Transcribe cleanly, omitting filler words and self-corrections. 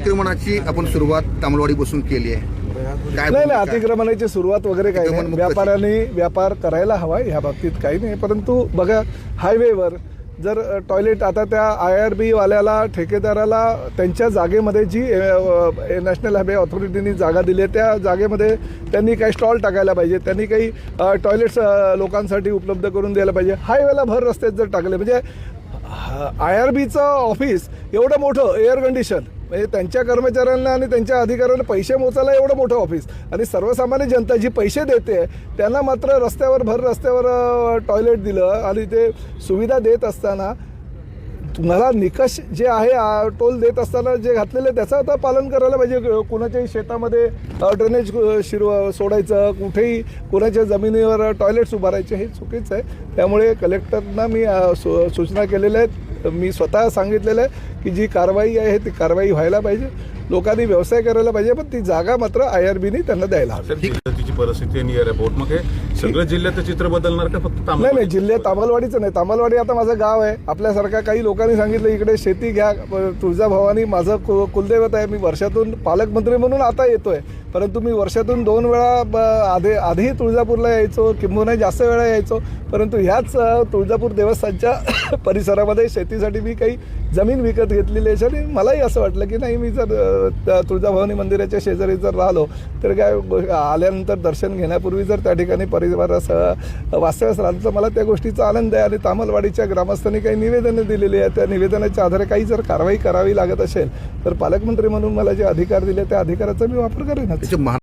अतिक्रमणाची आपण सुरुवात तामलवाडी बसून केली आहे. नाही, अतिक्रमणाची सुरुवात वगैरे काही नाही. व्यापाऱ्यांनी व्यापार करायला हवा, ह्या बाबतीत काही नाही. परंतु बघा, हायवेवर जर टॉयलेट आता त्या IRB वाल्याला, ठेकेदाराला त्यांच्या जागेमध्ये जी नॅशनल हायवे ऑथॉरिटीनी जागा दिली आहे त्या जागेमध्ये त्यांनी काही स्टॉल टाकायला पाहिजे, त्यांनी काही टॉयलेट्स लोकांसाठी उपलब्ध करून द्यायला पाहिजे. हायवेला भर रस्त्यात जर टाकले, म्हणजे IRBचं ऑफिस एवढं मोठं, एअर कंडिशन, म्हणजे त्यांच्या कर्मचाऱ्यांना आणि त्यांच्या अधिकाऱ्यांना पैसे मोजायला एवढं मोठं ऑफिस, आणि सर्वसामान्य जनता जी पैसे देते त्यांना मात्र रस्त्यावर, भर रस्त्यावर टॉयलेट दिलं. आणि ते सुविधा देत असताना तुम्हाला निकष जे आहे टोल देत असताना जे घातलेलं आहे त्याचं आता पालन करायला पाहिजे. कुणाच्याही शेतामध्ये ड्रेनेज सोडायचं, कुठेही कुणाच्या जमिनीवर टॉयलेट्स उभारायचे, हे चुकीचं आहे. त्यामुळे कलेक्टरना मी सूचना केलेल्या आहेत. मी स्वतः सांगितलेलं आहे की जी कारवाई आहे ती कारवाई व्हायला पाहिजे, लोकांनी व्यवसाय करायला पाहिजे, पण ती जागा मात्र IRBनी त्यांना द्यायला हवी. परिस्थिती नियर अबाउट, मग हे सगळं जिल्ह्याचं चित्र बदलणार का फक्त नाही, जिल्ह्यात तामलवाडीचं नाही. तामलवाडी आता माझं गाव आहे. आपल्यासारखा काही लोकांनी सांगितलं इकडे शेती घ्या, तुळजाभवानी माझं कुलदैवत आहे. मी वर्षातून पालकमंत्री म्हणून आता येतोय, परंतु मी वर्षातून 2 वेळा आधी तुळजापूरला यायचो, किंबहुना जास्त वेळा यायचो. परंतु ह्याच तुळजापूर देवस्थानच्या परिसरामध्ये शेतीसाठी मी काही जमीन विकत घेतलेली आहे. आणि मलाही असं वाटलं की नाही, मी जर तुळजाभवानी मंदिराच्या शेजारी जर राहिलो तर काय, आल्यानंतर दर्शन घेण्यापूर्वी जर त्या ठिकाणी परिवारासह वास्तव्यास राहिलं तर मला त्या गोष्टीचा आनंद आहे. आणि तामलवाडीच्या ग्रामस्थांनी काही निवेदनं दिलेली आहेत, त्या निवेदनाच्या आधारे काही जर कारवाई करावी लागत असेल तर पालकमंत्री म्हणून मला जे अधिकार दिले त्या अधिकाराचा मी वापर करेन.